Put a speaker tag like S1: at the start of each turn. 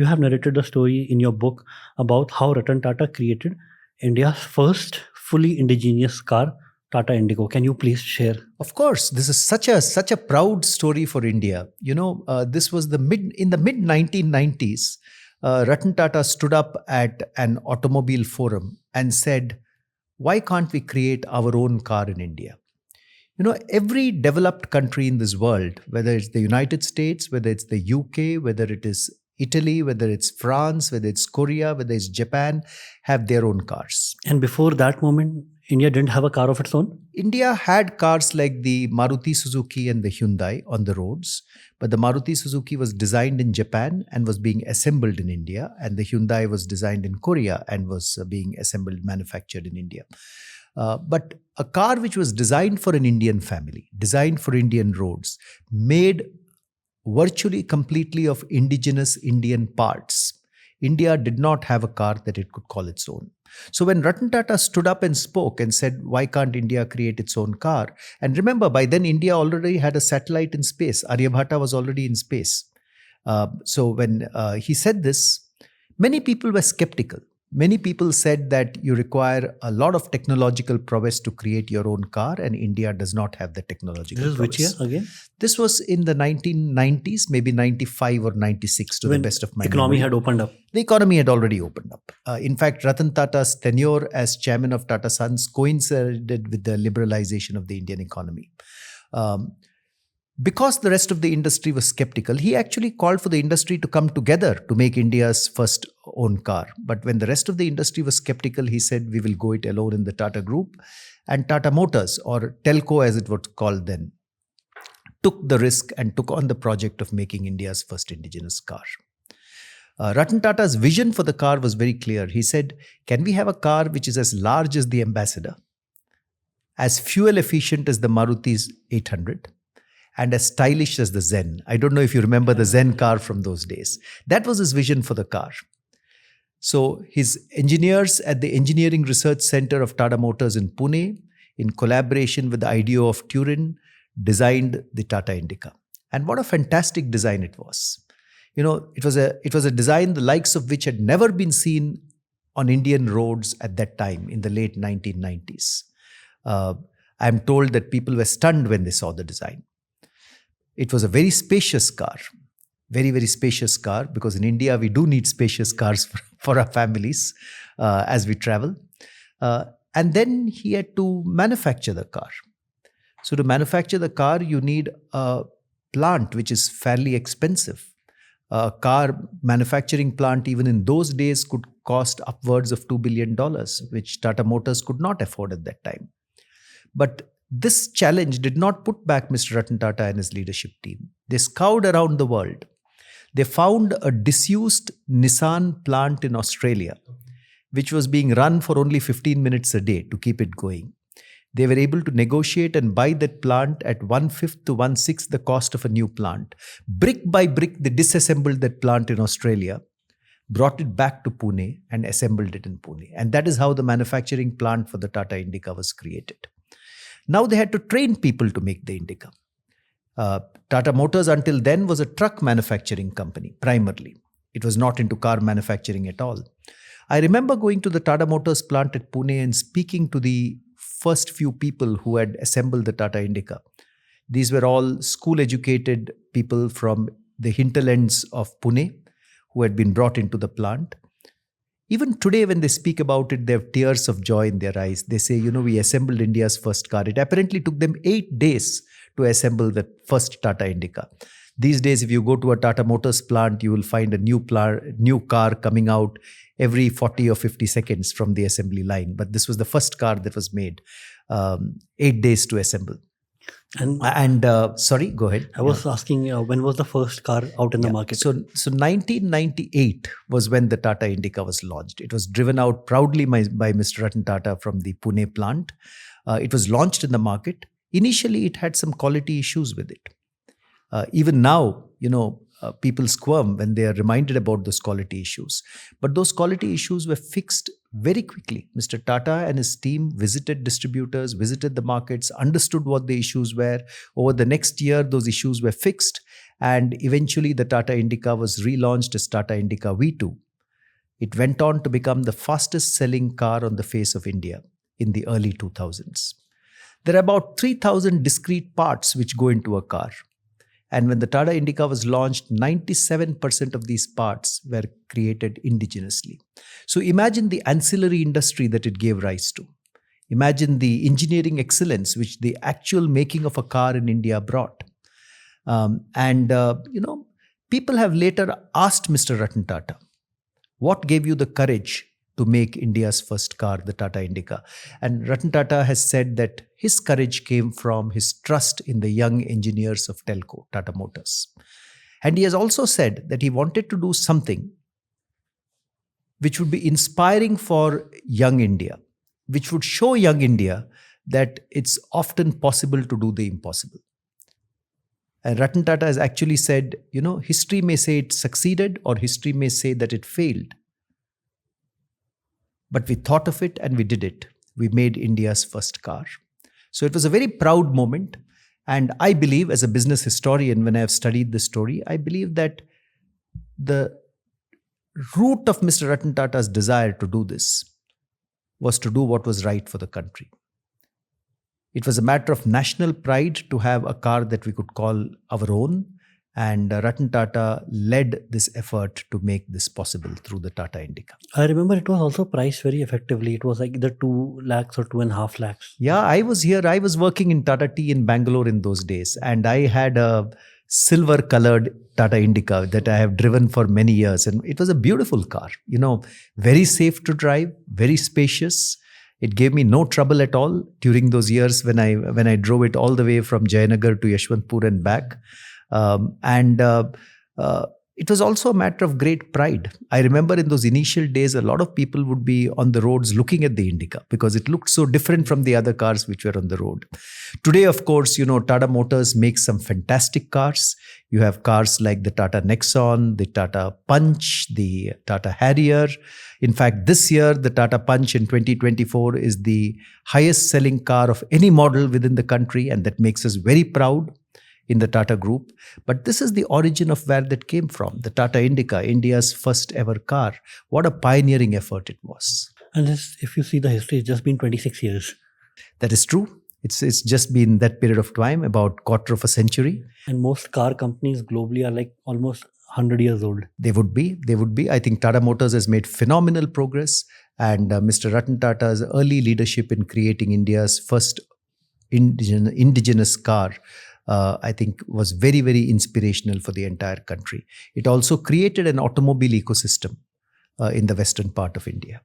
S1: you have narrated the story in your book about how Ratan Tata created India's first fully indigenous car, Tata Indigo. Can you please share?
S2: Of course, this is such a proud story for India. This was in the mid 1990s. Ratan Tata stood up at an automobile forum and said, "Why can't we create our own car in India?" Every developed country in this world, whether it's the United States, whether it's the UK, whether it is Italy, whether it's France, whether it's Korea, whether it's Japan, have their own cars.
S1: And before that moment, India didn't have a car of its own?
S2: India had cars like the Maruti Suzuki and the Hyundai on the roads, but the Maruti Suzuki was designed in Japan and was being assembled in India, and the Hyundai was designed in Korea and was being assembled, manufactured in India. But a car which was designed for an Indian family, designed for Indian roads, made virtually completely of indigenous Indian parts. India did not have a car that it could call its own. So when Ratan Tata stood up and spoke and said, "Why can't India create its own car?" And remember, by then India already had a satellite in space. Aryabhata was already in space. So when he said this, many people were skeptical. Many people said that you require a lot of technological prowess to create your own car, and India does not have the technological prowess.
S1: Which year again?
S2: This was in the 1990s, maybe 95 or 96 to
S1: when
S2: the best of my
S1: economy
S2: memory.
S1: had opened up.
S2: The economy had already opened up. In fact, Ratan Tata's tenure as chairman of Tata Sons coincided with the liberalization of the Indian economy. Because the rest of the industry was skeptical, he actually called for the industry to come together to make India's first own car. But when the rest of the industry was skeptical, he said, "We will go it alone in the Tata Group." And Tata Motors, or Telco as it was called then, took the risk and took on the project of making India's first indigenous car. Ratan Tata's vision for the car was very clear. He said, "Can we have a car which is as large as the Ambassador, as fuel efficient as the Maruti's 800, and as stylish as the Zen?" I don't know if you remember the Zen car from those days. That was his vision for the car. So his engineers at the Engineering Research Center of Tata Motors in Pune, in collaboration with the IDEO of Turin, designed the Tata Indica. And what a fantastic design it was. It was a design the likes of which had never been seen on Indian roads at that time in the late 1990s. I'm told that people were stunned when they saw the design. It was a very spacious car, very, very spacious car, because in India we do need spacious cars for our families as we travel. And then he had to manufacture the car. So to manufacture the car, you need a plant which is fairly expensive. A car manufacturing plant, even in those days, could cost upwards of $2 billion, which Tata Motors could not afford at that time. But this challenge did not put back Mr. Ratan Tata and his leadership team. They scoured around the world. They found a disused Nissan plant in Australia, which was being run for only 15 minutes a day to keep it going. They were able to negotiate and buy that plant at 1/5 to 1/6 the cost of a new plant. Brick by brick, they disassembled that plant in Australia, brought it back to Pune and assembled it in Pune. And that is how the manufacturing plant for the Tata Indica was created. Now they had to train people to make the Indica. Tata Motors until then was a truck manufacturing company, primarily. It was not into car manufacturing at all. I remember going to the Tata Motors plant at Pune and speaking to the first few people who had assembled the Tata Indica. These were all school-educated people from the hinterlands of Pune who had been brought into the plant. Even today, when they speak about it, they have tears of joy in their eyes. They say, we assembled India's first car. It apparently took them 8 days to assemble the first Tata Indica. These days, if you go to a Tata Motors plant, you will find a new car coming out every 40 or 50 seconds from the assembly line. But this was the first car that was made. 8 days to assemble. And sorry, go ahead.
S1: I was asking, when was the first car out in the market?
S2: So 1998 was when the Tata Indica was launched. It was driven out proudly by Mr. Ratan Tata from the Pune plant. It was launched in the market. Initially, it had some quality issues with it. Even now, people squirm when they are reminded about those quality issues. But those quality issues were fixed very quickly. Mr. Tata and his team visited distributors, visited the markets, understood what the issues were. Over the next year, those issues were fixed. And eventually the Tata Indica was relaunched as Tata Indica V2. It went on to become the fastest selling car on the face of India in the early 2000s. There are about 3,000 discrete parts which go into a car. And when the Tata Indica was launched, 97% of these parts were created indigenously. So imagine the ancillary industry that it gave rise to. Imagine the engineering excellence which the actual making of a car in India brought. People have later asked Mr. Ratan Tata, what gave you the courage to make India's first car, the Tata Indica? And Ratan Tata has said that his courage came from his trust in the young engineers of Telco, Tata Motors. And he has also said that he wanted to do something which would be inspiring for young India, which would show young India that it's often possible to do the impossible. And Ratan Tata has actually said, history may say it succeeded or history may say that it failed. But we thought of it and we did it. We made India's first car. So it was a very proud moment. And I believe, as a business historian, when I have studied the story, I believe that the root of Mr. Ratan Tata's desire to do this was to do what was right for the country. It was a matter of national pride to have a car that we could call our own. And Ratan Tata led this effort to make this possible through the Tata Indica.
S1: I remember it was also priced very effectively. It was like either 2 lakhs or 2.5 lakhs.
S2: Yeah, I was here. I was working in Tata Tea in Bangalore in those days. And I had a silver colored Tata Indica that I have driven for many years. And it was a beautiful car, very safe to drive, very spacious. It gave me no trouble at all during those years when I drove it all the way from Jayanagar to Yashwantpur and back. It was also a matter of great pride. I remember in those initial days, a lot of people would be on the roads looking at the Indica because it looked so different from the other cars which were on the road. Today, of course, Tata Motors makes some fantastic cars. You have cars like the Tata Nexon, the Tata Punch, the Tata Harrier. In fact, this year, the Tata Punch in 2024 is the highest selling car of any model within the country, and that makes us very proud in the Tata Group. But this is the origin of where that came from. The Tata Indica, India's first ever car. What a pioneering effort it was.
S1: And this, if you see the history, it's just been 26 years.
S2: That is true. It's just been that period of time, about quarter of a century.
S1: And most car companies globally are like almost 100 years old.
S2: They would be. I think Tata Motors has made phenomenal progress. And Mr. Ratan Tata's early leadership in creating India's first indigenous car, I think was very, very inspirational for the entire country. It also created an automobile ecosystem in the western part of India.